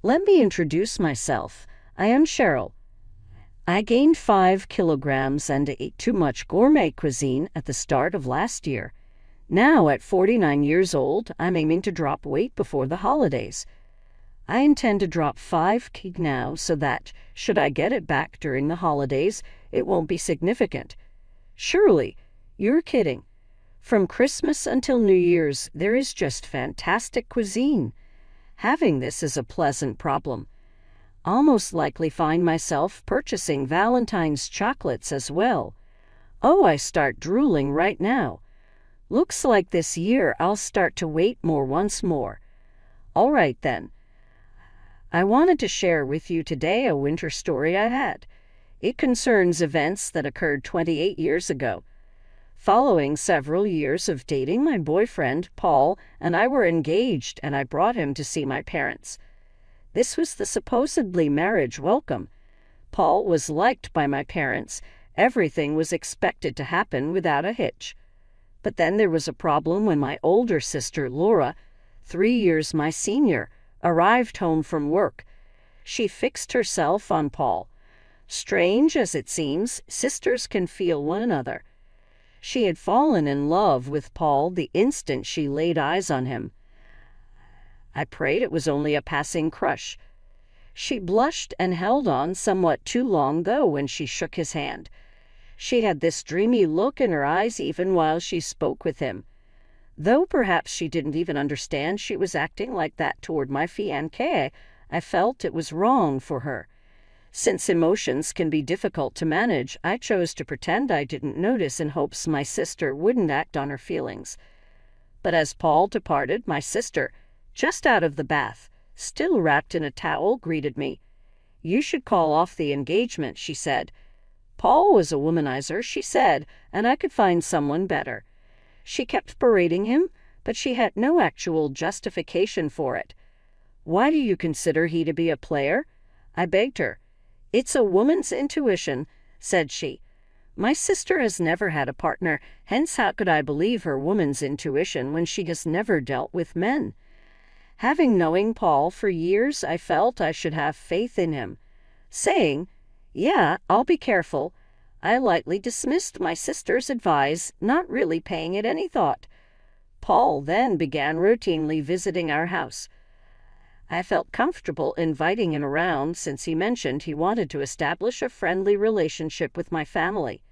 Let me introduce myself. I am Cheryl. I gained 5 kilograms and ate too much gourmet cuisine at the start of last year. Now, at 49 years old, I'm aiming to drop weight before the holidays. I intend to drop 5 kg now so that, should I get it back during the holidays, it won't be significant. Surely, you're kidding. From Christmas until New Year's, there is just fantastic cuisine. Having this is a pleasant problem. I'll most likely find myself purchasing Valentine's chocolates as well. Oh, I start drooling right now. Looks like this year I'll start to weight more once more. All right then. I wanted to share with you today a winter story I had. It concerns events that occurred 28 years ago. Following several years of dating, my boyfriend, Paul, and I were engaged, and I brought him to see my parents. This was the supposedly marriage welcome. Paul was liked by my parents. Everything was expected to happen without a hitch. But then there was a problem when my older sister, Laura, 3 years my senior, arrived home from work. She fixed herself on Paul. Strange as it seems, sisters can feel one another. She had fallen in love with Paul the instant she laid eyes on him. I prayed it was only a passing crush. She blushed and held on somewhat too long, though, when she shook his hand. She had this dreamy look in her eyes even while she spoke with him. Though perhaps she didn't even understand she was acting like that toward my fiancé, I felt it was wrong for her. Since emotions can be difficult to manage, I chose to pretend I didn't notice in hopes my sister wouldn't act on her feelings. But as Paul departed, my sister, just out of the bath, still wrapped in a towel, greeted me. "You should call off the engagement," she said. Paul was a womanizer, she said, and I could find someone better. She kept berating him, but she had no actual justification for it. "Why do you consider he to be a player?" I begged her. "It's a woman's intuition," said she. My sister has never had a partner, hence how could I believe her woman's intuition when she has never dealt with men? Having known Paul for years, I felt I should have faith in him. Saying, "Yeah, I'll be careful," I lightly dismissed my sister's advice, not really paying it any thought. Paul then began routinely visiting our house. I felt comfortable inviting him around since he mentioned he wanted to establish a friendly relationship with my family.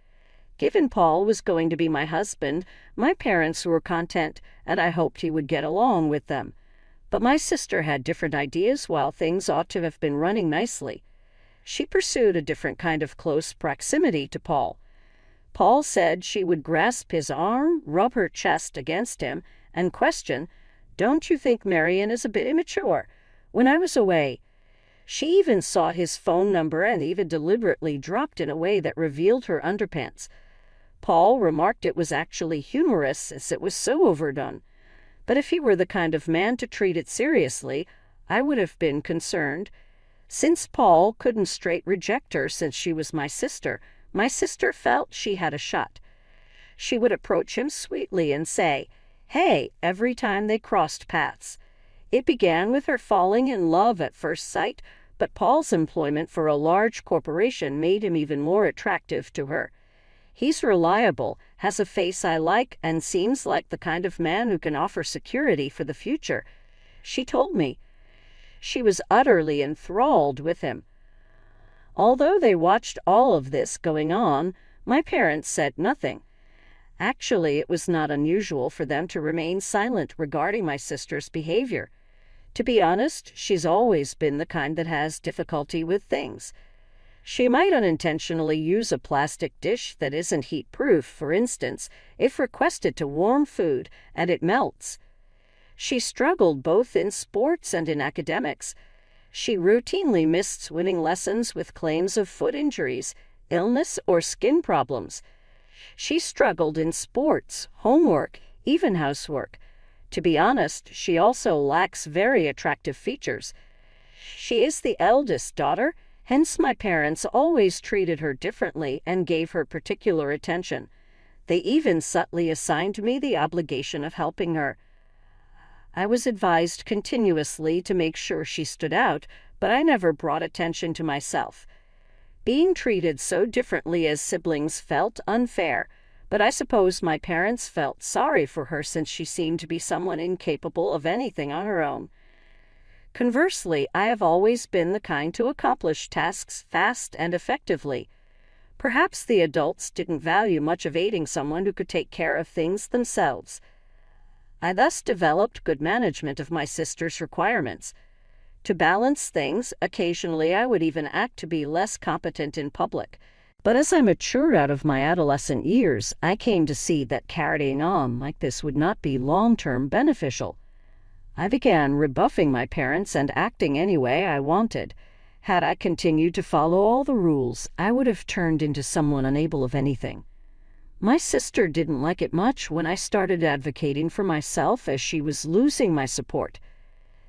Given Paul was going to be my husband, my parents were content, and I hoped he would get along with them. But my sister had different ideas while things ought to have been running nicely. She pursued a different kind of close proximity to Paul. Paul said she would grasp his arm, rub her chest against him, and question, "Don't you think Marion is a bit immature?" When I was away, she even sought his phone number and even deliberately dropped in a way that revealed her underpants. Paul remarked it was actually humorous as it was so overdone. But if he were the kind of man to treat it seriously, I would have been concerned. Since Paul couldn't straight reject her since she was my sister felt she had a shot. She would approach him sweetly and say, "Hey," every time they crossed paths. It began with her falling in love at first sight, but Paul's employment for a large corporation made him even more attractive to her. He's reliable, has a face I like, and seems like the kind of man who can offer security for the future, she told me. She was utterly enthralled with him. Although they watched all of this going on, my parents said nothing. Actually, it was not unusual for them to remain silent regarding my sister's behavior. To be honest, she's always been the kind that has difficulty with things. She might unintentionally use a plastic dish that isn't heat-proof, for instance, if requested to warm food, and it melts. She struggled both in sports and in academics. She routinely missed swimming lessons with claims of foot injuries, illness, or skin problems. She struggled in sports, homework, even housework. To be honest, she also lacks very attractive features. She is the eldest daughter, hence my parents always treated her differently and gave her particular attention. They even subtly assigned me the obligation of helping her. I was advised continuously to make sure she stood out, but I never brought attention to myself. Being treated so differently as siblings felt unfair, but I suppose my parents felt sorry for her since she seemed to be someone incapable of anything on her own. Conversely, I have always been the kind to accomplish tasks fast and effectively. Perhaps the adults didn't value much of aiding someone who could take care of things themselves. I thus developed good management of my sister's requirements. To balance things, occasionally I would even act to be less competent in public. But as I matured out of my adolescent years, I came to see that carrying on like this would not be long-term beneficial. I began rebuffing my parents and acting any way I wanted. Had I continued to follow all the rules, I would have turned into someone unable of anything. My sister didn't like it much when I started advocating for myself, as she was losing my support.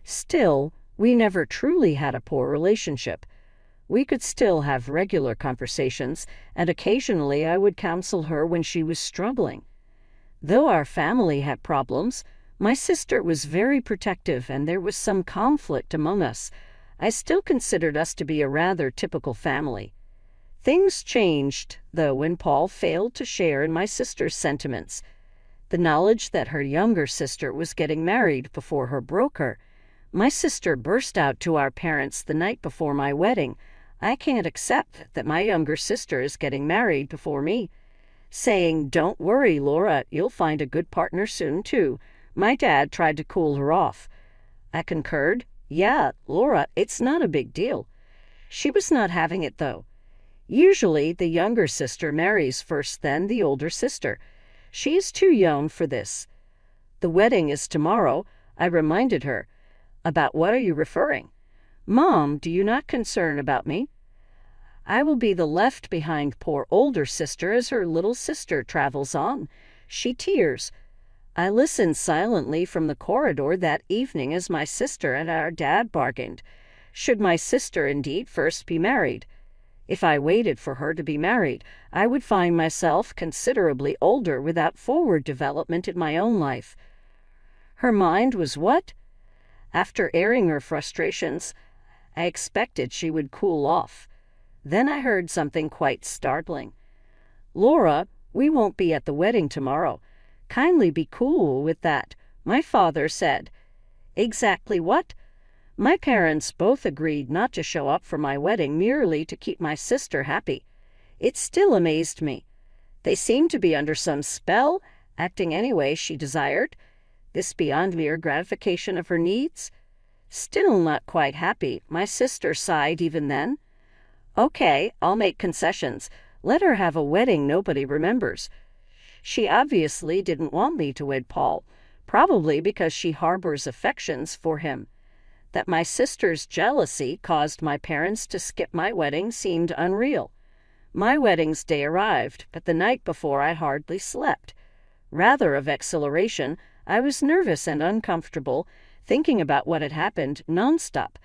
Still, we never truly had a poor relationship. We could still have regular conversations, and occasionally I would counsel her when she was struggling. Though our family had problems, my sister was very protective and there was some conflict among us. I still considered us to be a rather typical family. Things changed, though, when Paul failed to share in my sister's sentiments. The knowledge that her younger sister was getting married before her broke her. My sister burst out to our parents the night before my wedding. "I can't accept that my younger sister is getting married before me," saying, "Don't worry, Laura, you'll find a good partner soon, too." My dad tried to cool her off. I concurred. "Yeah, Laura, it's not a big deal." She was not having it, though. Usually, the younger sister marries first, then the older sister. She is too young for this. "The wedding is tomorrow," I reminded her. "About what are you referring?" "Mom, do you not concern about me? I will be the left-behind poor older sister as her little sister travels on." She tears. I listened silently from the corridor that evening as my sister and our dad bargained. Should my sister indeed first be married? If I waited for her to be married, I would find myself considerably older without forward development in my own life. Her mind was what? After airing her frustrations, I expected she would cool off. Then I heard something quite startling. "Laura, we won't be at the wedding tomorrow. Kindly be cool with that," my father said. "Exactly what?" My parents both agreed not to show up for my wedding merely to keep my sister happy. It still amazed me. They seemed to be under some spell, acting any way she desired. This beyond mere gratification of her needs? Still not quite happy, my sister sighed even then. "Okay, I'll make concessions. Let her have a wedding nobody remembers." She obviously didn't want me to wed Paul, probably because she harbors affections for him. That my sister's jealousy caused my parents to skip my wedding seemed unreal. My wedding's day arrived, but the night before I hardly slept. Rather of exhilaration, I was nervous and uncomfortable, thinking about what had happened nonstop.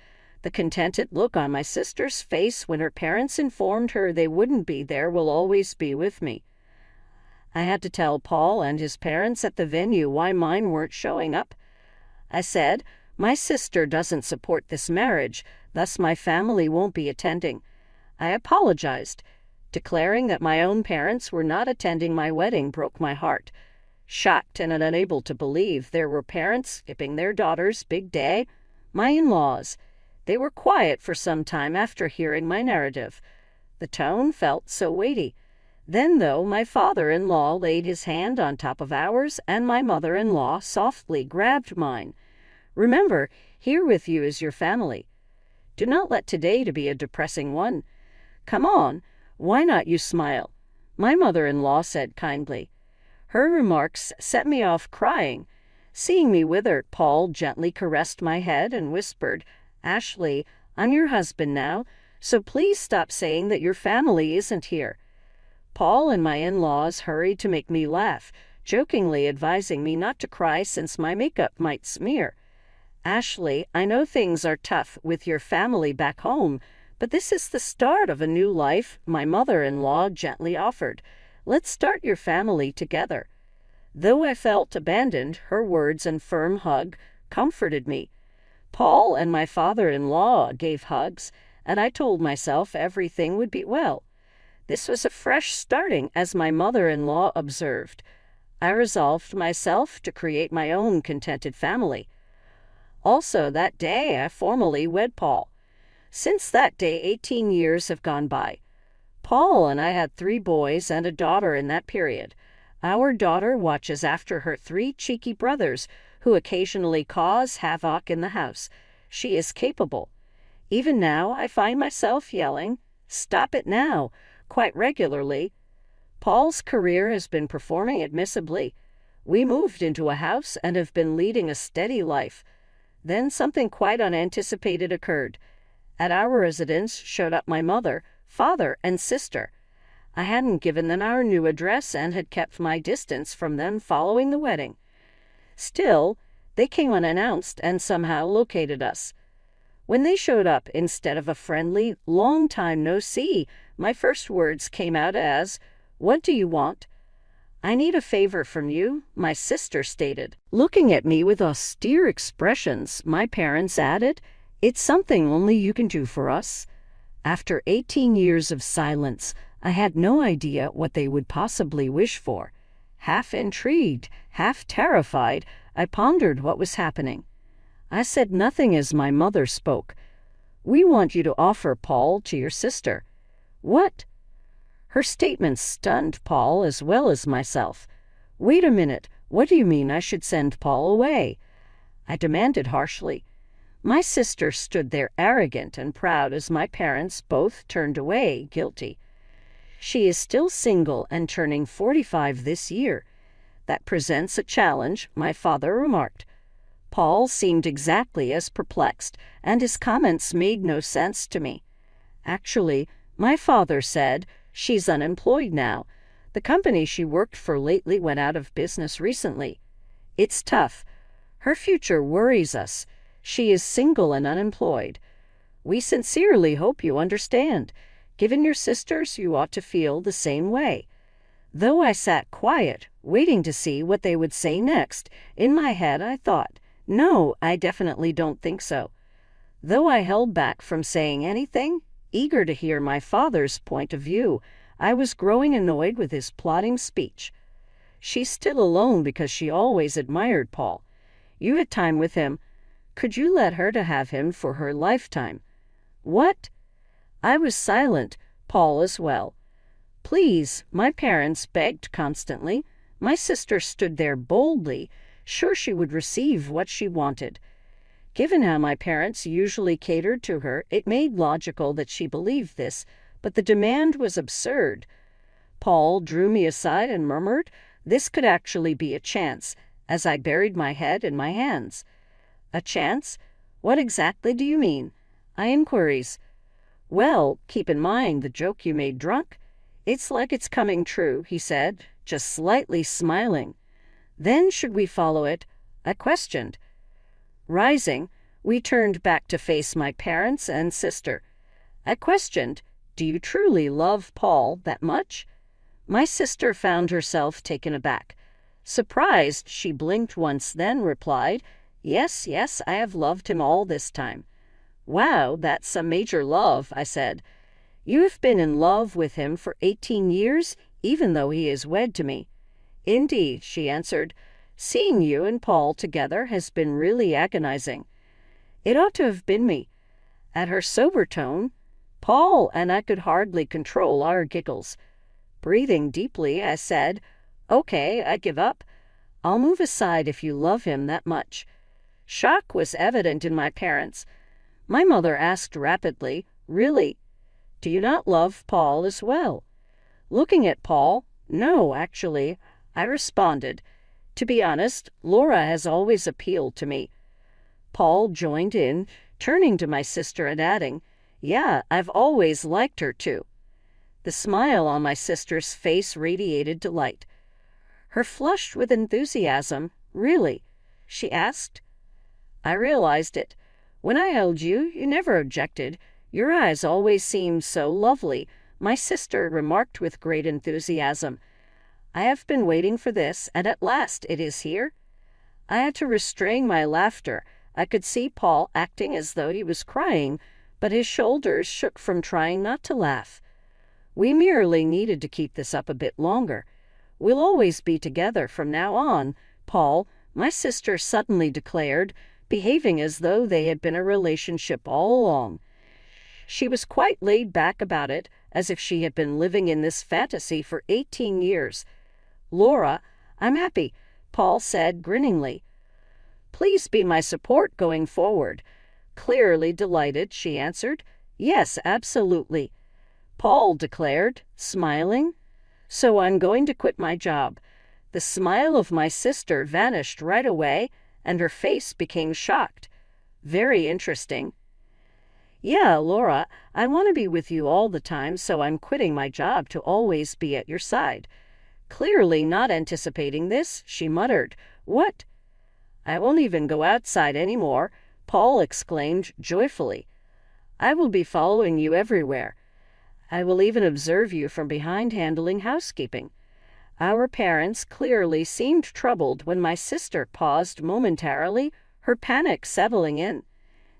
The contented look on my sister's face when her parents informed her they wouldn't be there will always be with me. I had to tell Paul and his parents at the venue why mine weren't showing up. I said, "My sister doesn't support this marriage, thus my family won't be attending." I apologized. Declaring that my own parents were not attending my wedding broke my heart. Shocked and unable to believe there were parents skipping their daughter's big day, my in-laws. They were quiet for some time after hearing my narrative. The tone felt so weighty. Then, though, my father-in-law laid his hand on top of ours, and my mother-in-law softly grabbed mine. "Remember, here with you is your family. Do not let today to be a depressing one. Come on, why not you smile?" my mother-in-law said kindly. Her remarks set me off crying. Seeing me wither, Paul gently caressed my head and whispered, "Ashley, I'm your husband now, so please stop saying that your family isn't here." Paul and my in-laws hurried to make me laugh, jokingly advising me not to cry since my makeup might smear. "Ashley, I know things are tough with your family back home, but this is the start of a new life," my mother-in-law gently offered. "Let's start your family together." Though I felt abandoned, her words and firm hug comforted me. Paul and my father-in-law gave hugs, and I told myself everything would be well. This was a fresh starting, as my mother-in-law observed. I resolved myself to create my own contented family. Also, that day I formally wed Paul. Since that day, 18 years have gone by. Paul and I had 3 boys and a daughter in that period. Our daughter watches after her 3 cheeky brothers, who occasionally cause havoc in the house. She is capable. Even now, I find myself yelling, "Stop it now," quite regularly. Paul's career has been performing admissibly. We moved into a house and have been leading a steady life. Then something quite unanticipated occurred. At our residence showed up my mother, father, and sister. I hadn't given them our new address and had kept my distance from them following the wedding. Still, they came unannounced and somehow located us. When they showed up, instead of a friendly, long time no see, my first words came out as, "What do you want?" "I need a favor from you," my sister stated. Looking at me with austere expressions, my parents added, "It's something only you can do for us." After 18 years of silence, I had no idea what they would possibly wish for. Half intrigued, half terrified, I pondered what was happening. I said nothing as my mother spoke. "We want you to offer Paul to your sister." "What?" Her statement stunned Paul as well as myself. "Wait a minute, what do you mean I should send Paul away?" I demanded harshly. My sister stood there arrogant and proud as my parents both turned away, guilty. She is still single and turning 45 this year. That presents a challenge, my father remarked. Paul seemed exactly as perplexed, and his comments made no sense to me. Actually, my father said, "She's unemployed now. The company she worked for lately went out of business recently. It's tough. Her future worries us. She is single and unemployed. We sincerely hope you understand. Given your sisters, you ought to feel the same way." Though I sat quiet, waiting to see what they would say next, in my head I thought, "No, I definitely don't think so." Though I held back from saying anything, eager to hear my father's point of view, I was growing annoyed with his plodding speech. "She's still alone because she always admired Paul. You had time with him. Could you let her to have him for her lifetime?" "What?" I was silent, Paul as well. "Please," my parents begged constantly. My sister stood there boldly, sure she would receive what she wanted. Given how my parents usually catered to her, it made logical that she believed this, but the demand was absurd. Paul drew me aside and murmured, this could actually be a chance, as I buried my head in my hands. "A chance? What exactly do you mean?" I inquiries. "Well, keep in mind the joke you made drunk. It's like it's coming true," he said, just slightly smiling. "Then should we follow it?" I questioned. Rising, we turned back to face my parents and sister. I questioned, "Do you truly love Paul that much?" My sister found herself taken aback. Surprised, she blinked once, then replied, Yes, I have loved him all this time." "Wow, that's a major love," I said. "You have been in love with him for 18 years, even though he is wed to me." "Indeed," she answered. "Seeing you and Paul together has been really agonizing." It ought to have been me. At her sober tone, Paul and I could hardly control our giggles. Breathing deeply, I said, "Okay, I give up. I'll move aside if you love him that much." Shock was evident in my parents. My mother asked rapidly, "Really? Do you not love Paul as well?" Looking at Paul, "No, actually," I responded. "To be honest, Laura has always appealed to me." Paul joined in, turning to my sister and adding, "Yeah, I've always liked her too." The smile on my sister's face radiated delight. Her flushed with enthusiasm. "Really?" she asked. I realized it. "When I held you, you never objected. Your eyes always seemed so lovely," my sister remarked with great enthusiasm. "I have been waiting for this, and at last it is here." I had to restrain my laughter. I could see Paul acting as though he was crying, but his shoulders shook from trying not to laugh. We merely needed to keep this up a bit longer. We'll always be together from now on, Paul, my sister suddenly declared, behaving as though they had been a relationship all along. She was quite laid back about it, as if she had been living in this fantasy for 18 years. Laura, I'm happy, Paul said grinningly. Please be my support going forward. Clearly delighted, she answered. Yes, absolutely. Paul declared, smiling. So I'm going to quit my job. The smile of my sister vanished right away, and her face became shocked. Very interesting. Yeah, Laura, I want to be with you all the time, so I'm quitting my job to always be at your side. Clearly not anticipating this, she muttered. What? I won't even go outside anymore, Paul exclaimed joyfully. I will be following you everywhere. I will even observe you from behind handling housekeeping. Our parents clearly seemed troubled when my sister paused momentarily, her panic settling in.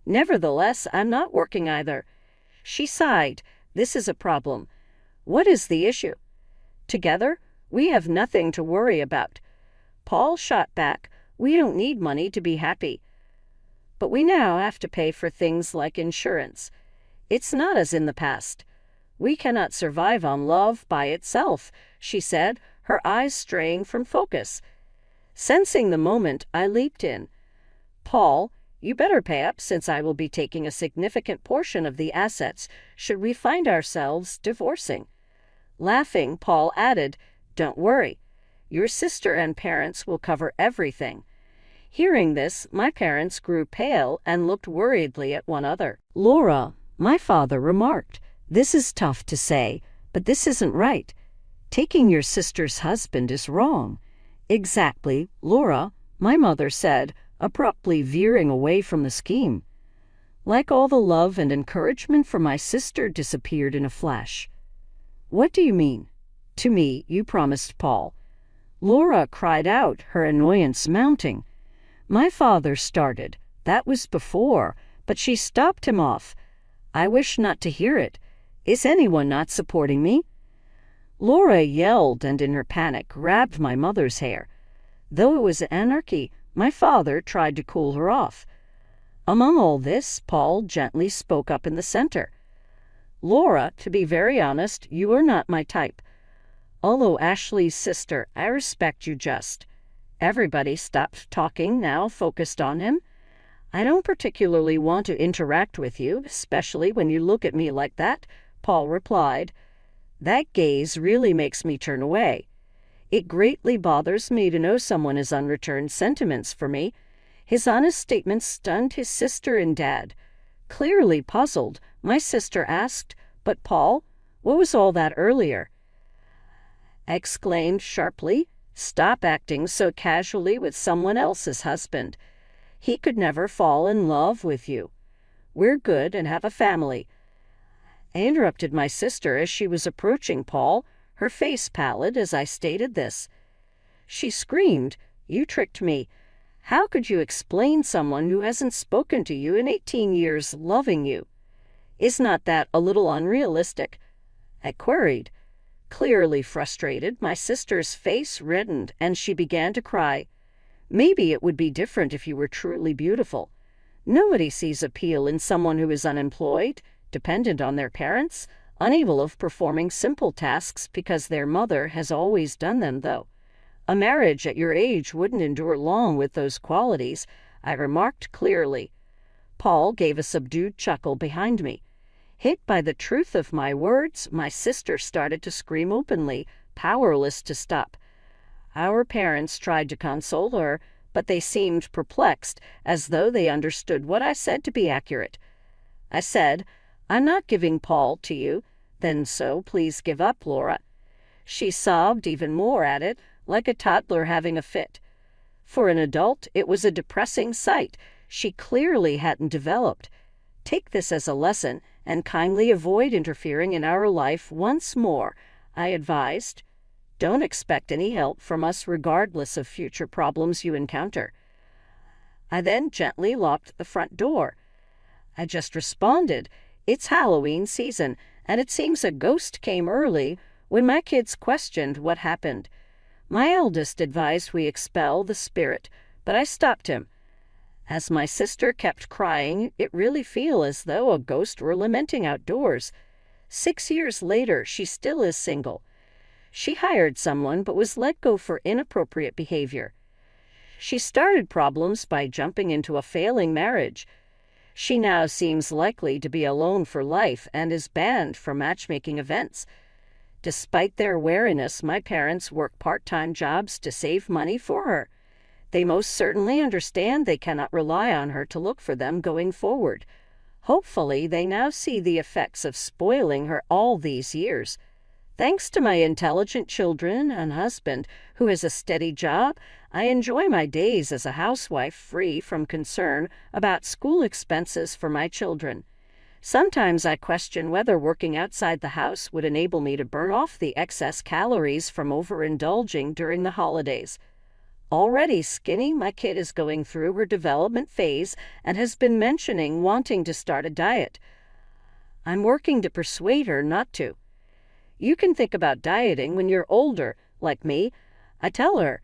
Nevertheless, I'm not working either. She sighed. This is a problem. What is the issue? Together, we have nothing to worry about. Paul shot back. We don't need money to be happy. But we now have to pay for things like insurance. It's not as in the past. We cannot survive on love by itself, she said, her eyes straying from focus. Sensing the moment, I leaped in. Paul, you better pay up, since I will be taking a significant portion of the assets should we find ourselves divorcing. Laughing, Paul added, Don't worry. Your sister and parents will cover everything. Hearing this, my parents grew pale and looked worriedly at one another. Laura, my father remarked, this is tough to say, but this isn't right. Taking your sister's husband is wrong. Exactly, Laura, my mother said, abruptly veering away from the scheme. Like all the love and encouragement from my sister disappeared in a flash. What do you mean? To me, you promised Paul. Laura cried out, her annoyance mounting. My father started. That was before, but she stopped him off. I wish not to hear it. Is anyone not supporting me? Laura yelled and in her panic grabbed my mother's hair. Though it was anarchy, my father tried to cool her off. Among all this, Paul gently spoke up in the center. Laura, to be very honest, you are not my type. Although Ashley's sister, I respect you just. Everybody stopped talking now, focused on him. I don't particularly want to interact with you, especially when you look at me like that, Paul replied. That gaze really makes me turn away. It greatly bothers me to know someone has unreturned sentiments for me. His honest statement stunned his sister and dad. Clearly puzzled, my sister asked, But Paul, what was all that earlier? I exclaimed sharply, Stop acting so casually with someone else's husband. He could never fall in love with you. We're good and have a family. I interrupted my sister as she was approaching Paul, her face pallid as I stated this. She screamed, You tricked me. How could you explain someone who hasn't spoken to you in 18 years loving you? Is not that a little unrealistic? I queried. Clearly frustrated, my sister's face reddened and she began to cry. Maybe it would be different if you were truly beautiful. Nobody sees appeal in someone who is unemployed, dependent on their parents, unable of performing simple tasks because their mother has always done them, though. A marriage at your age wouldn't endure long with those qualities, I remarked clearly. Paul gave a subdued chuckle behind me. Hit by the truth of my words, my sister started to scream openly, powerless to stop. Our parents tried to console her, but they seemed perplexed, as though they understood what I said to be accurate. I said, I'm not giving Paul to you. Then so please give up, Laura. She sobbed even more at it, like a toddler having a fit. For an adult, it was a depressing sight. She clearly hadn't developed. Take this as a lesson, and kindly avoid interfering in our life once more, I advised. Don't expect any help from us regardless of future problems you encounter. I then gently locked the front door. I just responded, "It's Halloween season, and it seems a ghost came early," when my kids questioned what happened. My eldest advised we expel the spirit, but I stopped him. As my sister kept crying, it really felt as though a ghost were lamenting outdoors. 6 years later, she still is single. She hired someone but was let go for inappropriate behavior. She started problems by jumping into a failing marriage. She now seems likely to be alone for life and is banned from matchmaking events. Despite their wariness, my parents work part-time jobs to save money for her. They most certainly understand they cannot rely on her to look for them going forward. Hopefully, they now see the effects of spoiling her all these years. Thanks to my intelligent children and husband, who has a steady job, I enjoy my days as a housewife free from concern about school expenses for my children. Sometimes I question whether working outside the house would enable me to burn off the excess calories from overindulging during the holidays. Already skinny, my kid is going through her development phase and has been mentioning wanting to start a diet. I'm working to persuade her not to. You can think about dieting when you're older, like me, I tell her.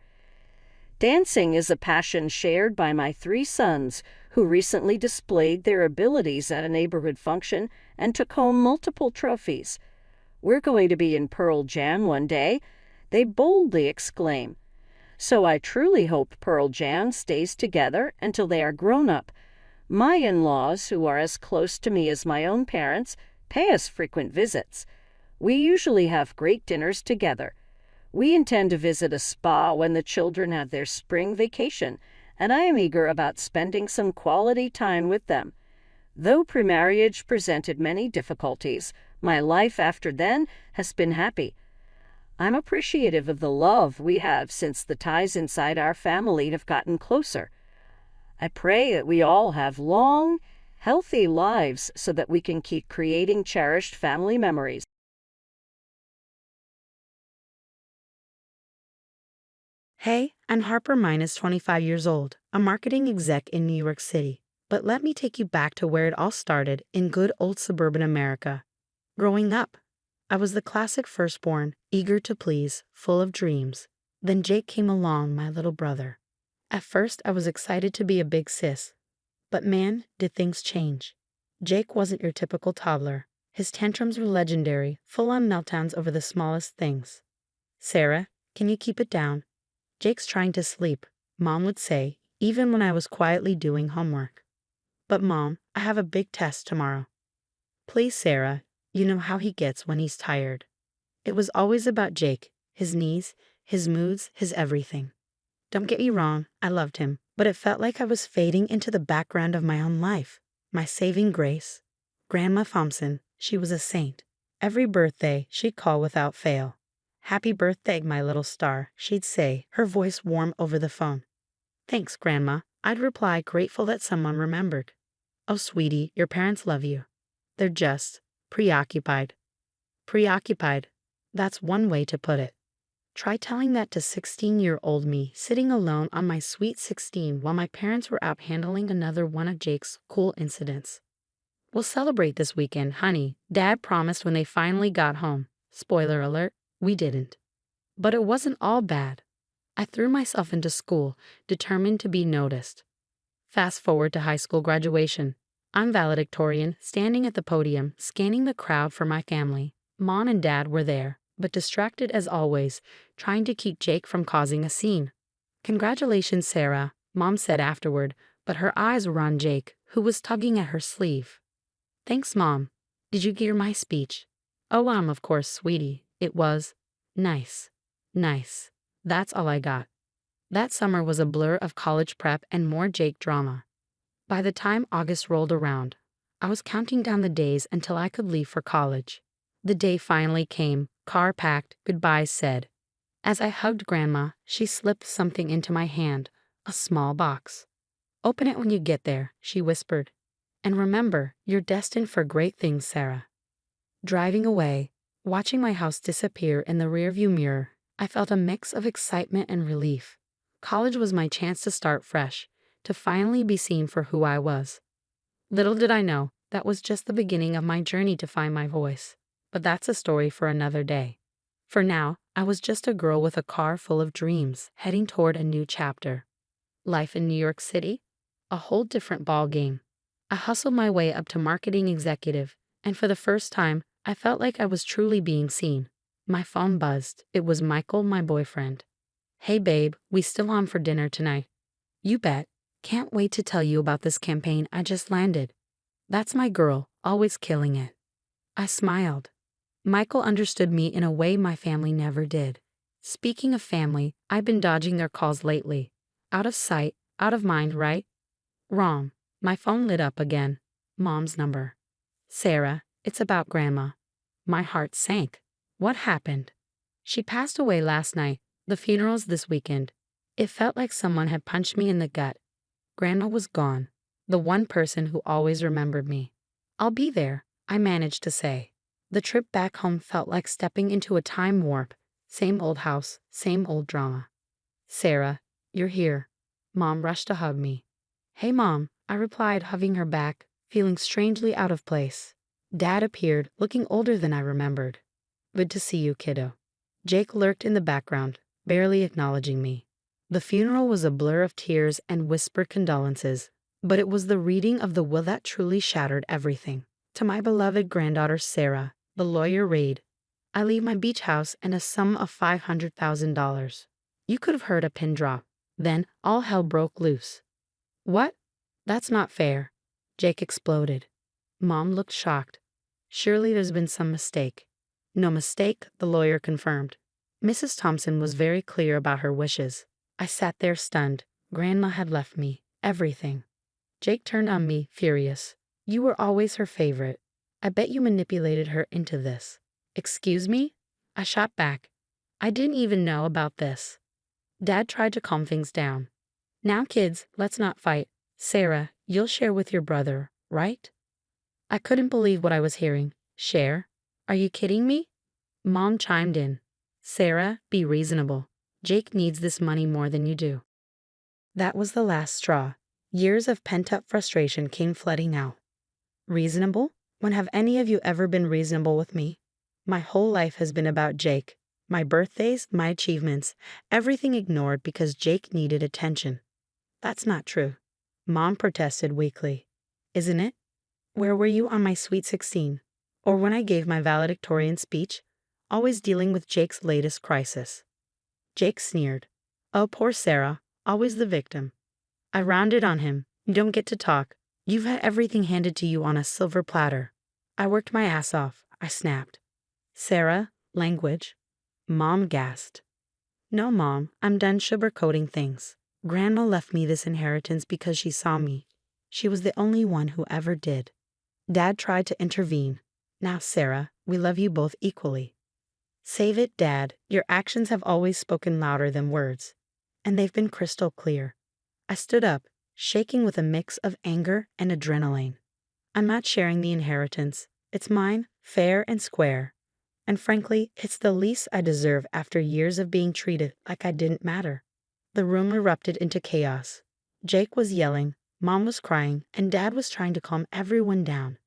Dancing is a passion shared by my 3 sons, who recently displayed their abilities at a neighborhood function and took home multiple trophies. "We're going to be in Pearl Jam one day," they boldly exclaim. So I truly hope Pearl Jam stays together until they are grown up. My in-laws, who are as close to me as my own parents, pay us frequent visits. We usually have great dinners together. We intend to visit a spa when the children have their spring vacation, and I am eager about spending some quality time with them. Though pre-marriage presented many difficulties, my life after then has been happy. I'm appreciative of the love we have since the ties inside our family have gotten closer. I pray that we all have long, healthy lives so that we can keep creating cherished family memories. Hey, I'm Harper minus 25 years old, a marketing exec in New York City. But let me take you back to where it all started in good old suburban America. Growing up, I was the classic firstborn, eager to please, full of dreams. Then Jake came along, my little brother. At first, I was excited to be a big sis. But man, did things change. Jake wasn't your typical toddler. His tantrums were legendary, full-on meltdowns over the smallest things. "Sarah, can you keep it down? Jake's trying to sleep," Mom would say, even when I was quietly doing homework. "But Mom, I have a big test tomorrow." "Please, Sarah, you know how he gets when he's tired." It was always about Jake, his knees, his moods, his everything. Don't get me wrong, I loved him, but it felt like I was fading into the background of my own life. My saving grace. Grandma Thompson, she was a saint. Every birthday, she'd call without fail. "Happy birthday, my little star," she'd say, her voice warm over the phone. "Thanks, Grandma," I'd reply, grateful that someone remembered. "Oh, sweetie, your parents love you. They're just preoccupied." Preoccupied. That's one way to put it. Try telling that to 16-year-old me, sitting alone on my sweet 16 while my parents were out handling another one of Jake's cool incidents. "We'll celebrate this weekend, honey," Dad promised when they finally got home. Spoiler alert, we didn't. But it wasn't all bad. I threw myself into school, determined to be noticed. Fast forward to high school graduation. I'm valedictorian, standing at the podium, scanning the crowd for my family. Mom and Dad were there, but distracted as always, trying to keep Jake from causing a scene. "Congratulations, Sarah," Mom said afterward, but her eyes were on Jake, who was tugging at her sleeve. "Thanks, Mom. Did you hear my speech?" "Oh, of course, sweetie. It was nice. Nice. That's all I got." That summer was a blur of college prep and more Jake drama. By the time August rolled around, I was counting down the days until I could leave for college. The day finally came, car packed, goodbyes said. As I hugged Grandma, she slipped something into my hand, a small box. "Open it when you get there," she whispered. "And remember, you're destined for great things, Sarah." Driving away, watching my house disappear in the rearview mirror, I felt a mix of excitement and relief. College was my chance to start fresh, to finally be seen for who I was. Little did I know, that was just the beginning of my journey to find my voice. But that's a story for another day. For now, I was just a girl with a car full of dreams, heading toward a new chapter. Life in New York City? A whole different ball game. I hustled my way up to marketing executive, and for the first time, I felt like I was truly being seen. My phone buzzed. It was Michael, my boyfriend. "Hey babe, we still on for dinner tonight?" "You bet. Can't wait to tell you about this campaign I just landed." "That's my girl, always killing it." I smiled. Michael understood me in a way my family never did. Speaking of family, I've been dodging their calls lately. Out of sight, out of mind, right? Wrong. My phone lit up again. Mom's number. "Sarah, it's about Grandma." My heart sank. What happened? "She passed away last night. The funeral's this weekend." It felt like someone had punched me in the gut. Grandma was gone. The one person who always remembered me. "I'll be there," I managed to say. The trip back home felt like stepping into a time warp. Same old house, same old drama. "Sarah, you're here." Mom rushed to hug me. "Hey Mom," I replied, hugging her back, feeling strangely out of place. Dad appeared, looking older than I remembered. "Good to see you, kiddo." Jake lurked in the background, barely acknowledging me. The funeral was a blur of tears and whispered condolences, but it was the reading of the will that truly shattered everything. "To my beloved granddaughter Sarah, the lawyer read, I leave my beach house and a sum of $500,000. You could have heard a pin drop. Then all hell broke loose. "What? That's not fair." Jake exploded. Mom looked shocked. "Surely there's been some mistake." "No mistake," the lawyer confirmed. "Mrs. Thompson was very clear about her wishes." I sat there stunned. Grandma had left me everything. Jake turned on me, furious. "You were always her favorite. I bet you manipulated her into this." "Excuse me?" I shot back. "I didn't even know about this." Dad tried to calm things down. "Now kids, let's not fight. Sarah, you'll share with your brother, right?" I couldn't believe what I was hearing. "Share? Are you kidding me?" Mom chimed in. "Sarah, be reasonable. Jake needs this money more than you do." That was the last straw. Years of pent-up frustration came flooding out. Reasonable? When have any of you ever been reasonable with me? My whole life has been about Jake. My birthdays, my achievements, everything ignored because Jake needed attention. That's not true. Mom protested weakly. "Isn't it? Where were you on my sweet 16? Or when I gave my valedictorian speech? Always dealing with Jake's latest crisis." Jake sneered. "Oh, poor Sarah, always the victim." I rounded on him. "You don't get to talk. You've had everything handed to you on a silver platter." "I worked my ass off," I snapped. "Sarah, language." Mom gasped. "No, Mom, I'm done sugarcoating things. Grandma left me this inheritance because she saw me. She was the only one who ever did." Dad tried to intervene. "Now, Sarah, we love you both equally." "Save it, Dad. Your actions have always spoken louder than words. And they've been crystal clear." I stood up, shaking with a mix of anger and adrenaline. "I'm not sharing the inheritance. It's mine, fair and square. And frankly, it's the least I deserve after years of being treated like I didn't matter." The room erupted into chaos. Jake was yelling, Mom was crying, and Dad was trying to calm everyone down.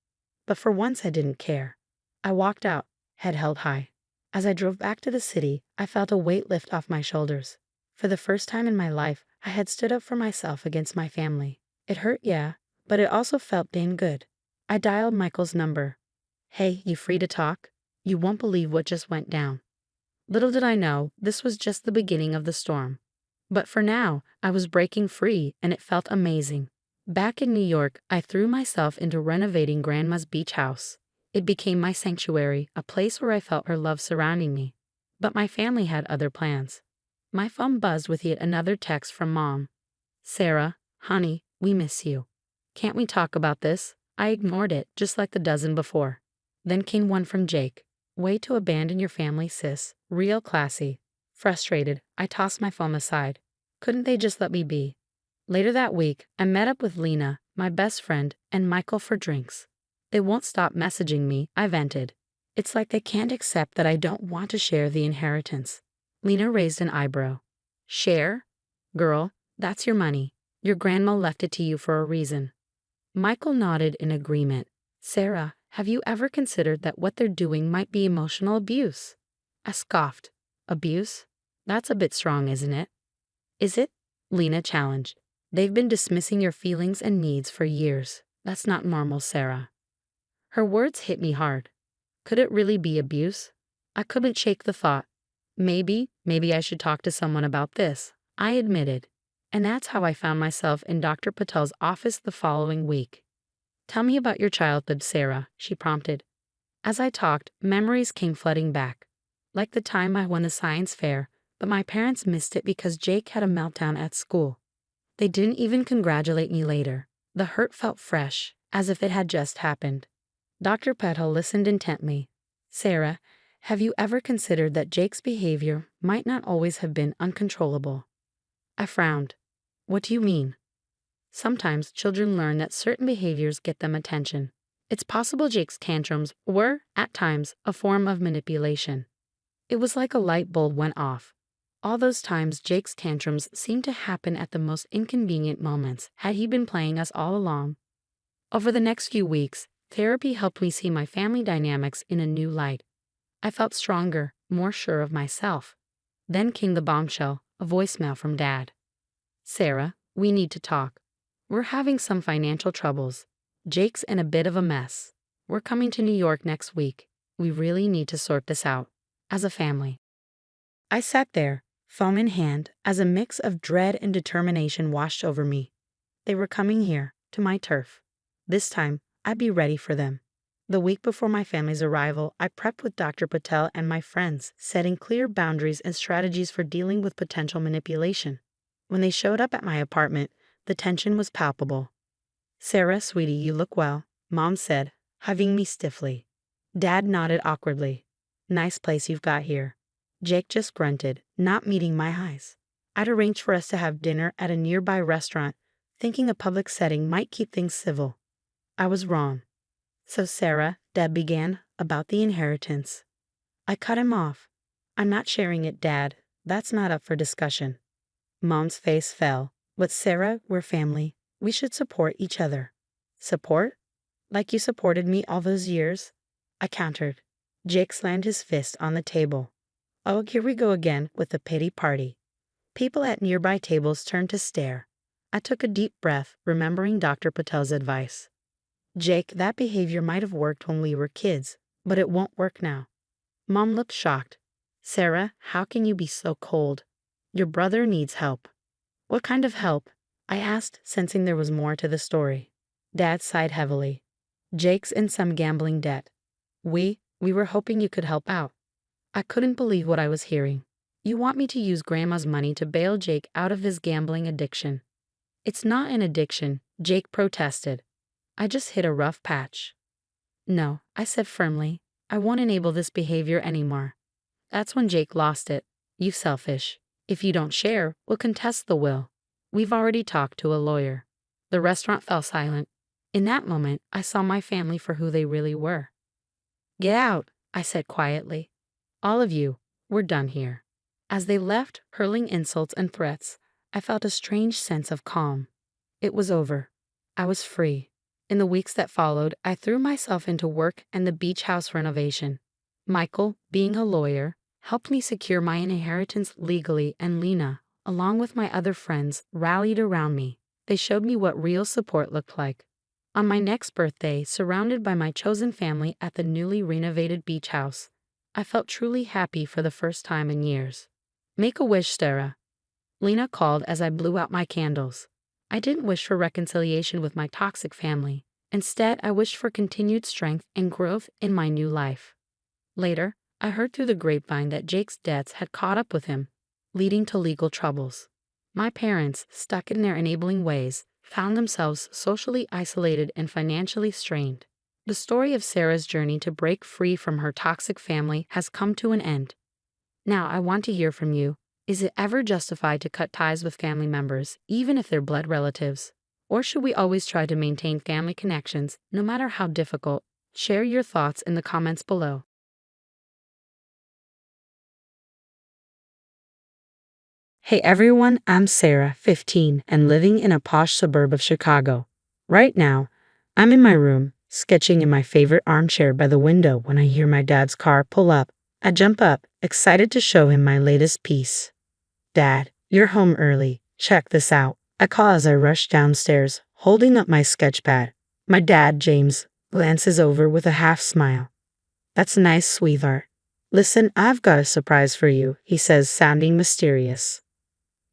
But for once I didn't care. I walked out, head held high. As I drove back to the city, I felt a weight lift off my shoulders. For the first time in my life, I had stood up for myself against my family. It hurt, yeah, but it also felt damn good. I dialed Michael's number. "Hey, you free to talk? You won't believe what just went down." Little did I know, this was just the beginning of the storm. But for now, I was breaking free, and it felt amazing. Back in New York, I threw myself into renovating Grandma's beach house. It became my sanctuary, a place where I felt her love surrounding me. But my family had other plans. My phone buzzed with yet another text from Mom. "Sarah, honey, we miss you. Can't we talk about this?" I ignored it, just like the dozen before. Then came one from Jake. "Way to abandon your family, sis. Real classy." Frustrated, I tossed my phone aside. Couldn't they just let me be? Later that week, I met up with Lena, my best friend, and Michael for drinks. They won't stop messaging me, I vented. It's like they can't accept that I don't want to share the inheritance. Lena raised an eyebrow. "Share? Girl, that's your money. Your grandma left it to you for a reason. Michael nodded in agreement. Sarah, have you ever considered that what they're doing might be emotional abuse? I scoffed. Abuse? That's a bit strong, isn't it? Is it? Lena challenged. They've been dismissing your feelings and needs for years. That's not normal, Sarah. Her words hit me hard. Could it really be abuse? I couldn't shake the thought. Maybe I should talk to someone about this, I admitted. And that's how I found myself in Dr. Patel's office the following week. Tell me about your childhood, Sarah, she prompted. As I talked, memories came flooding back. Like the time I won the science fair, but my parents missed it because Jake had a meltdown at school. They didn't even congratulate me later. The hurt felt fresh, as if it had just happened. Dr. Petal listened intently. Sarah, have you ever considered that Jake's behavior might not always have been uncontrollable? I frowned. What do you mean? Sometimes children learn that certain behaviors get them attention. It's possible Jake's tantrums were, at times, a form of manipulation. It was like a light bulb went off. All those times Jake's tantrums seemed to happen at the most inconvenient moments. Had he been playing us all along? Over the next few weeks, therapy helped me see my family dynamics in a new light. I felt stronger, more sure of myself. Then came the bombshell, a voicemail from Dad. Sarah, we need to talk. We're having some financial troubles. Jake's in a bit of a mess. We're coming to New York next week. We really need to sort this out. As a family. I sat there, phone in hand, as a mix of dread and determination washed over me. They were coming here, to my turf. This time, I'd be ready for them. The week before my family's arrival, I prepped with Dr. Patel and my friends, setting clear boundaries and strategies for dealing with potential manipulation. When they showed up at my apartment, the tension was palpable. Sarah, sweetie, you look well, Mom said, hugging me stiffly. Dad nodded awkwardly. Nice place you've got here. Jake just grunted, not meeting my eyes. I'd arranged for us to have dinner at a nearby restaurant, thinking a public setting might keep things civil. I was wrong. So Sarah, Dad began, about the inheritance. I cut him off. I'm not sharing it, Dad. That's not up for discussion. Mom's face fell. But Sarah, we're family. We should support each other. Support? Like you supported me all those years? I countered. Jake slammed his fist on the table. Oh, here we go again with the pity party. People at nearby tables turned to stare. I took a deep breath, remembering Dr. Patel's advice. Jake, that behavior might have worked when we were kids, but it won't work now. Mom looked shocked. Sarah, how can you be so cold? Your brother needs help. What kind of help? I asked, sensing there was more to the story. Dad sighed heavily. Jake's in some gambling debt. We were hoping you could help out. I couldn't believe what I was hearing. You want me to use Grandma's money to bail Jake out of his gambling addiction? It's not an addiction, Jake protested. I just hit a rough patch. No, I said firmly. I won't enable this behavior anymore. That's when Jake lost it. You selfish. If you don't share, we'll contest the will. We've already talked to a lawyer. The restaurant fell silent. In that moment, I saw my family for who they really were. Get out, I said quietly. All of you, we're done here. As they left, hurling insults and threats, I felt a strange sense of calm. It was over. I was free. In the weeks that followed, I threw myself into work and the beach house renovation. Michael, being a lawyer, helped me secure my inheritance legally, and Lena, along with my other friends, rallied around me. They showed me what real support looked like. On my next birthday, surrounded by my chosen family at the newly renovated beach house, I felt truly happy for the first time in years. Make a wish, Sarah. Lena called as I blew out my candles. I didn't wish for reconciliation with my toxic family. Instead, I wished for continued strength and growth in my new life. Later, I heard through the grapevine that Jake's debts had caught up with him, leading to legal troubles. My parents, stuck in their enabling ways, found themselves socially isolated and financially strained. The story of Sarah's journey to break free from her toxic family has come to an end. Now, I want to hear from you. Is it ever justified to cut ties with family members, even if they're blood relatives? Or should we always try to maintain family connections, no matter how difficult? Share your thoughts in the comments below. Hey everyone, I'm Sarah, 15, and living in a posh suburb of Chicago. Right now, I'm in my room, sketching in my favorite armchair by the window when I hear my dad's car pull up. I jump up, excited to show him my latest piece. Dad, you're home early. Check this out. I call as I rush downstairs, holding up my sketch pad. My dad, James, glances over with a half smile. That's nice, sweetheart. Listen, I've got a surprise for you, he says, sounding mysterious.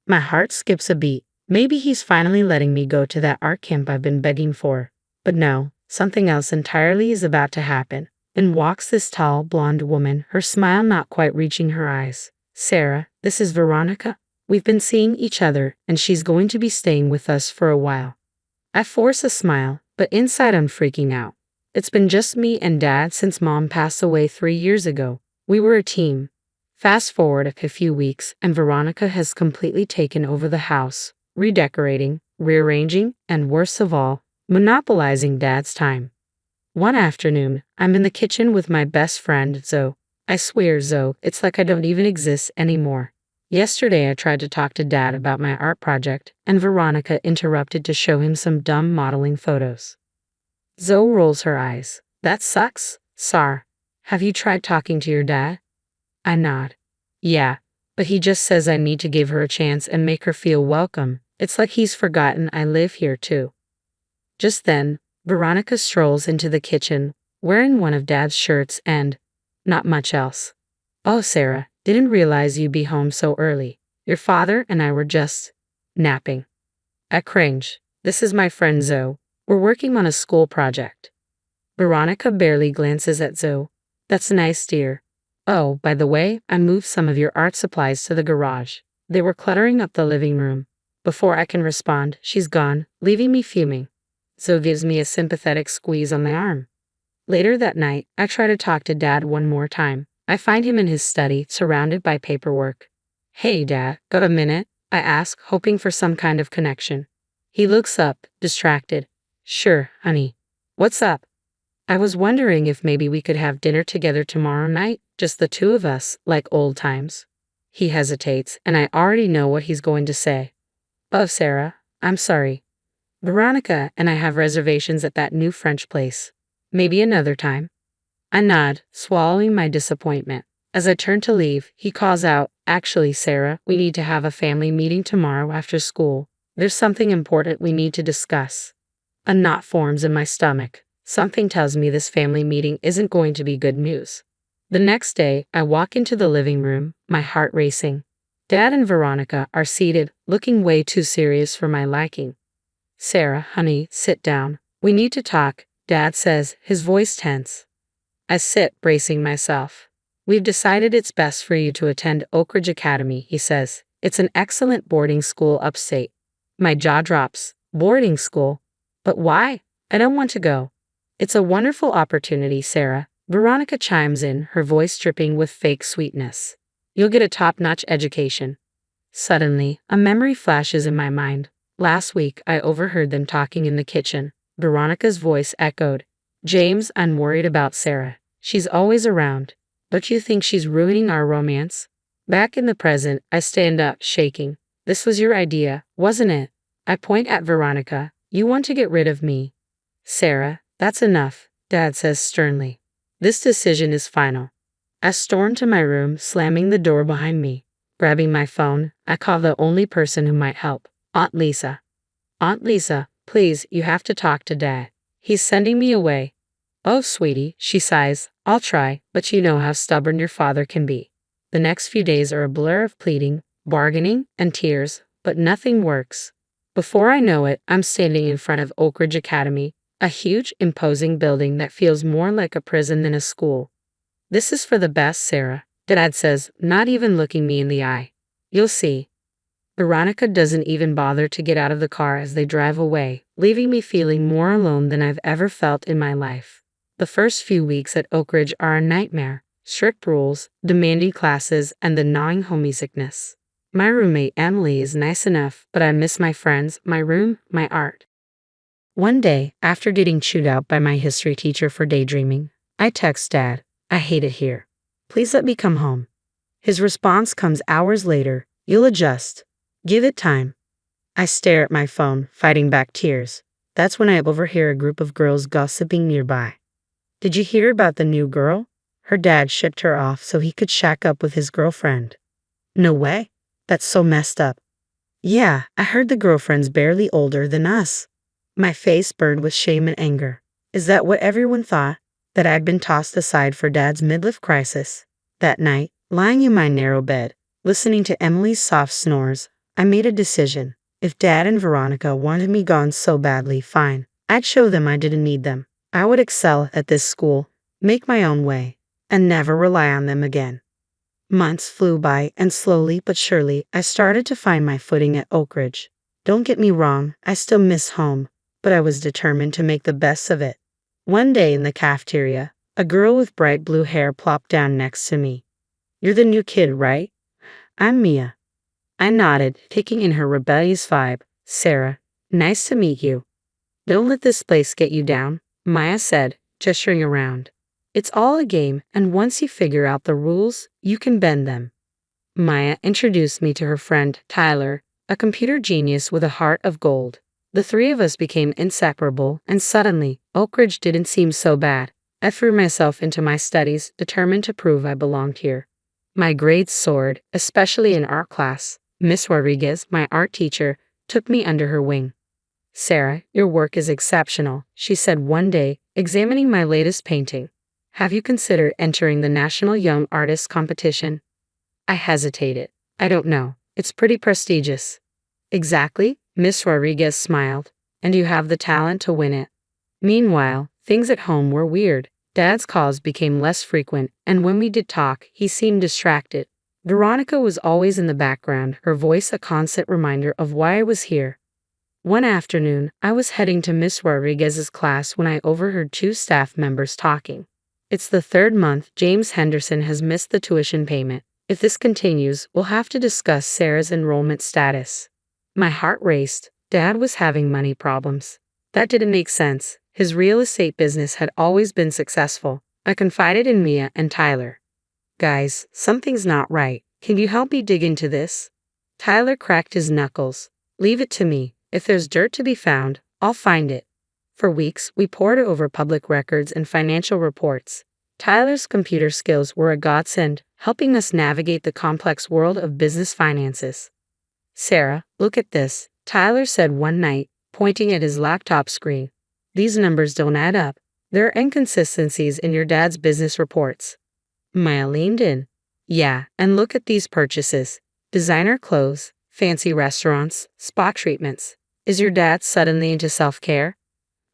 My heart skips a beat. Maybe he's finally letting me go to that art camp I've been begging for. But no, something else entirely is about to happen. In walks this tall, blonde woman, her smile not quite reaching her eyes. Sarah, this is Veronica. We've been seeing each other, and she's going to be staying with us for a while. I force a smile, but inside I'm freaking out. It's been just me and Dad since Mom passed away 3 years ago. We were a team. Fast forward a few weeks, and Veronica has completely taken over the house, redecorating, rearranging, and worst of all, monopolizing Dad's time. One afternoon, I'm in the kitchen with my best friend, Zoe. I swear, Zoe, it's like I don't even exist anymore. Yesterday I tried to talk to Dad about my art project, and Veronica interrupted to show him some dumb modeling photos. Zoe rolls her eyes. That sucks, Sar. Have you tried talking to your dad? I nod. Yeah, but he just says I need to give her a chance and make her feel welcome. It's like he's forgotten I live here too. Just then, Veronica strolls into the kitchen, wearing one of Dad's shirts and not much else. Oh, Sarah, didn't realize you'd be home so early. Your father and I were just napping. I cringe. This is my friend Zoe. We're working on a school project. Veronica barely glances at Zoe. That's nice, dear. Oh, by the way, I moved some of your art supplies to the garage. They were cluttering up the living room. Before I can respond, she's gone, leaving me fuming. Zoe gives me a sympathetic squeeze on my arm. Later that night, I try to talk to Dad one more time. I find him in his study, surrounded by paperwork. Hey, Dad, got a minute? I ask, hoping for some kind of connection. He looks up, distracted. Sure, honey. What's up? I was wondering if maybe we could have dinner together tomorrow night, just the two of us, like old times. He hesitates, and I already know what he's going to say. Oh, Sarah, I'm sorry. Veronica and I have reservations at that new French place. Maybe another time. I nod, swallowing my disappointment. As I turn to leave, he calls out, Actually, Sarah, we need to have a family meeting tomorrow after school. There's something important we need to discuss. A knot forms in my stomach. Something tells me this family meeting isn't going to be good news. The next day, I walk into the living room, my heart racing. Dad and Veronica are seated, looking way too serious for my liking. Sarah, honey, sit down. We need to talk, Dad says, his voice tense. I sit, bracing myself. We've decided it's best for you to attend Oak Ridge Academy, he says. It's an excellent boarding school upstate. My jaw drops. Boarding school? But why? I don't want to go. It's a wonderful opportunity, Sarah. Veronica chimes in, her voice dripping with fake sweetness. You'll get a top-notch education. Suddenly, a memory flashes in my mind. Last week, I overheard them talking in the kitchen. Veronica's voice echoed. James, I'm worried about Sarah. She's always around. Don't you think she's ruining our romance? Back in the present, I stand up, shaking. This was your idea, wasn't it? I point at Veronica. You want to get rid of me. Sarah, that's enough, Dad says sternly. This decision is final. I storm to my room, slamming the door behind me. Grabbing my phone, I call the only person who might help, Aunt Lisa. Aunt Lisa, please, you have to talk to Dad. He's sending me away. Oh, sweetie, she sighs. I'll try, but you know how stubborn your father can be. The next few days are a blur of pleading, bargaining, and tears, but nothing works. Before I know it, I'm standing in front of Oak Ridge Academy, a huge, imposing building that feels more like a prison than a school. This is for the best, Sarah, Dad says, not even looking me in the eye. You'll see. Veronica doesn't even bother to get out of the car as they drive away, leaving me feeling more alone than I've ever felt in my life. The first few weeks at Oak Ridge are a nightmare. Strict rules, demanding classes, and the gnawing homesickness. My roommate Emily is nice enough, but I miss my friends, my room, my art. One day, after getting chewed out by my history teacher for daydreaming, I text Dad, I hate it here. Please let me come home. His response comes hours later, You'll adjust. Give it time. I stare at my phone, fighting back tears. That's when I overhear a group of girls gossiping nearby. Did you hear about the new girl? Her dad shipped her off so he could shack up with his girlfriend. No way. That's so messed up. Yeah, I heard the girlfriend's barely older than us. My face burned with shame and anger. Is that what everyone thought? That I'd been tossed aside for Dad's midlife crisis? That night, lying in my narrow bed, listening to Emily's soft snores, I made a decision. If Dad and Veronica wanted me gone so badly, fine. I'd show them I didn't need them. I would excel at this school, make my own way, and never rely on them again. Months flew by, and slowly but surely, I started to find my footing at Oak Ridge. Don't get me wrong, I still miss home, but I was determined to make the best of it. One day in the cafeteria, a girl with bright blue hair plopped down next to me. You're the new kid, right? I'm Mia. I nodded, taking in her rebellious vibe. Sarah, nice to meet you. Don't let this place get you down, Maya said, gesturing around. It's all a game, and once you figure out the rules, you can bend them. Maya introduced me to her friend, Tyler, a computer genius with a heart of gold. The three of us became inseparable, and suddenly, Oak Ridge didn't seem so bad. I threw myself into my studies, determined to prove I belonged here. My grades soared, especially in art class. Miss Rodriguez, my art teacher, took me under her wing. Sarah, your work is exceptional, she said one day, examining my latest painting. Have you considered entering the National Young Artists Competition? I hesitated. I don't know. It's pretty prestigious. Exactly, Miss Rodriguez smiled. And you have the talent to win it. Meanwhile, things at home were weird. Dad's calls became less frequent, and when we did talk, he seemed distracted. Veronica was always in the background, her voice a constant reminder of why I was here. One afternoon, I was heading to Miss Rodriguez's class when I overheard two staff members talking. It's the third month James Henderson has missed the tuition payment. If this continues, we'll have to discuss Sarah's enrollment status. My heart raced. Dad was having money problems. That didn't make sense. His real estate business had always been successful. I confided in Mia and Tyler. Guys, something's not right. Can you help me dig into this? Tyler cracked his knuckles. Leave it to me. If there's dirt to be found, I'll find it. For weeks, we pored over public records and financial reports. Tyler's computer skills were a godsend, helping us navigate the complex world of business finances. Sarah, look at this, Tyler said one night, pointing at his laptop screen. These numbers don't add up. There are inconsistencies in your dad's business reports. Maya leaned in. Yeah, and look at these purchases. Designer clothes, fancy restaurants, spa treatments. Is your dad suddenly into self-care?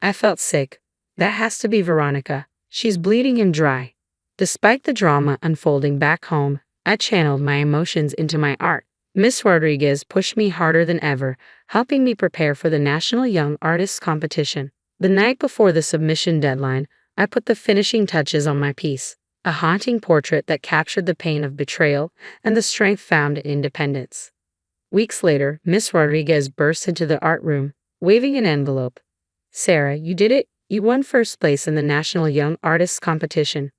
I felt sick. That has to be Veronica. She's bleeding and dry. Despite the drama unfolding back home, I channeled my emotions into my art. Miss Rodriguez pushed me harder than ever, helping me prepare for the National Young Artists Competition. The night before the submission deadline, I put the finishing touches on my piece, a haunting portrait that captured the pain of betrayal and the strength found in independence. Weeks later, Miss Rodriguez burst into the art room, waving an envelope. Sarah, you did it. You won first place in the National Young Artists Competition.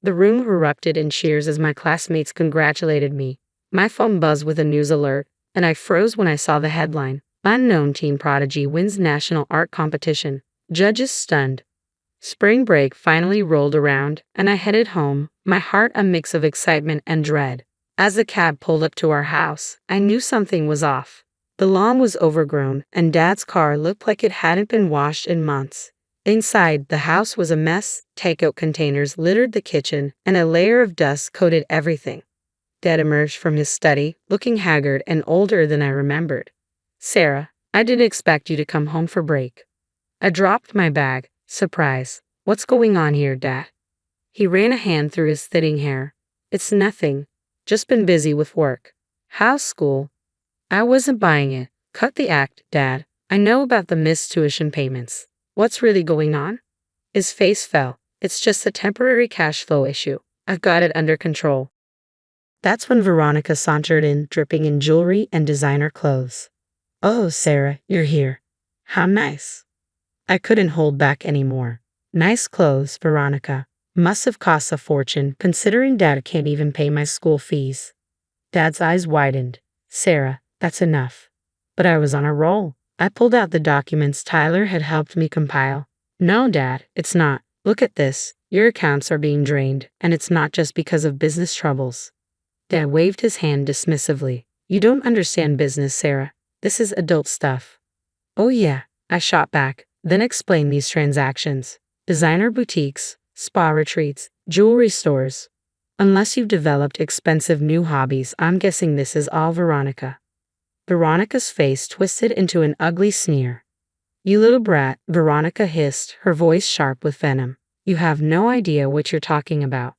The room erupted in cheers as my classmates congratulated me. My phone buzzed with a news alert, and I froze when I saw the headline. Unknown teen prodigy wins National Art Competition. Judges stunned. Spring break finally rolled around, and I headed home, my heart a mix of excitement and dread. As the cab pulled up to our house, I knew something was off. The lawn was overgrown, and Dad's car looked like it hadn't been washed in months. Inside, the house was a mess. Takeout containers littered the kitchen, and a layer of dust coated everything. Dad emerged from his study, looking haggard and older than I remembered. Sarah, I didn't expect you to come home for break. I dropped my bag. Surprise. What's going on here, Dad? He ran a hand through his thinning hair. It's nothing. Just been busy with work. How's school? I wasn't buying it. Cut the act, Dad. I know about the missed tuition payments. What's really going on? His face fell. It's just a temporary cash flow issue. I've got it under control. That's when Veronica sauntered in, dripping in jewelry and designer clothes. Oh, Sarah, you're here. How nice. I couldn't hold back anymore. Nice clothes, Veronica. Must have cost a fortune, considering Dad can't even pay my school fees. Dad's eyes widened. Sarah, that's enough. But I was on a roll. I pulled out the documents Tyler had helped me compile. No, Dad, it's not. Look at this. Your accounts are being drained, and it's not just because of business troubles. Dad waved his hand dismissively. You don't understand business, Sarah. This is adult stuff. Oh yeah, I shot back, then explained these transactions. Designer boutiques, spa retreats, jewelry stores. Unless you've developed expensive new hobbies, I'm guessing this is all Veronica. Veronica's face twisted into an ugly sneer. You little brat, Veronica hissed, her voice sharp with venom. You have no idea what you're talking about.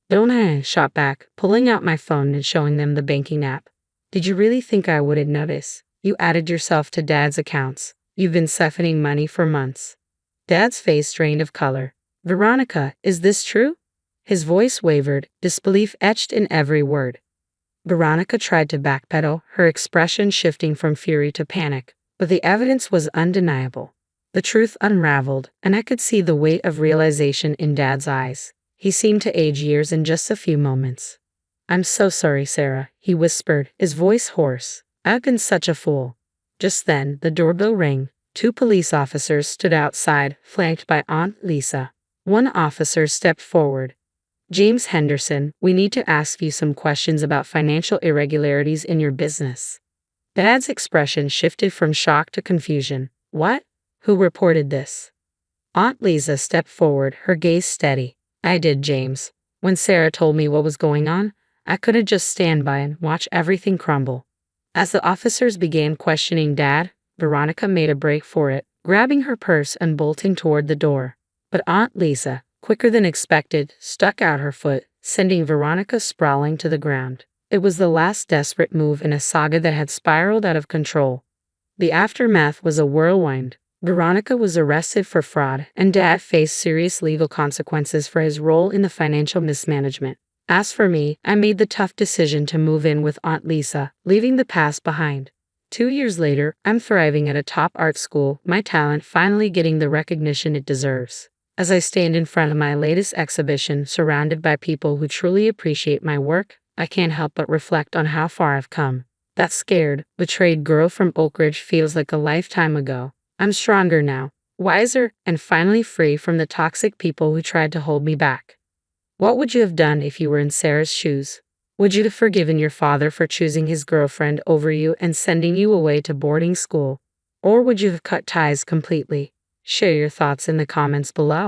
Don't I? Shot back, pulling out my phone and showing them the banking app. Did you really think I wouldn't notice? You added yourself to Dad's accounts. You've been siphoning money for months. Dad's face drained of color. Veronica, is this true? His voice wavered, disbelief etched in every word. Veronica tried to backpedal, her expression shifting from fury to panic, but the evidence was undeniable. The truth unraveled, and I could see the weight of realization in Dad's eyes. He seemed to age years in just a few moments. I'm so sorry, Sarah, he whispered, his voice hoarse. I've been such a fool. Just then, the doorbell rang. 2 police officers stood outside, flanked by Aunt Lisa. One officer stepped forward. James Henderson, we need to ask you some questions about financial irregularities in your business. Dad's expression shifted from shock to confusion. What? Who reported this? Aunt Lisa stepped forward, her gaze steady. I did, James. When Sarah told me what was going on, I couldn't just stand by and watch everything crumble. As the officers began questioning Dad, Veronica made a break for it, grabbing her purse and bolting toward the door. But Aunt Lisa, quicker than expected, stuck out her foot, sending Veronica sprawling to the ground. It was the last desperate move in a saga that had spiraled out of control. The aftermath was a whirlwind. Veronica was arrested for fraud, and Dad faced serious legal consequences for his role in the financial mismanagement. As for me, I made the tough decision to move in with Aunt Lisa, leaving the past behind. 2 years later, I'm thriving at a top art school, my talent finally getting the recognition it deserves. As I stand in front of my latest exhibition, surrounded by people who truly appreciate my work, I can't help but reflect on how far I've come. That scared, betrayed girl from Oak Ridge feels like a lifetime ago. I'm stronger now, wiser, and finally free from the toxic people who tried to hold me back. What would you have done if you were in Sarah's shoes? Would you have forgiven your father for choosing his girlfriend over you and sending you away to boarding school? Or would you have cut ties completely? Share your thoughts in the comments below.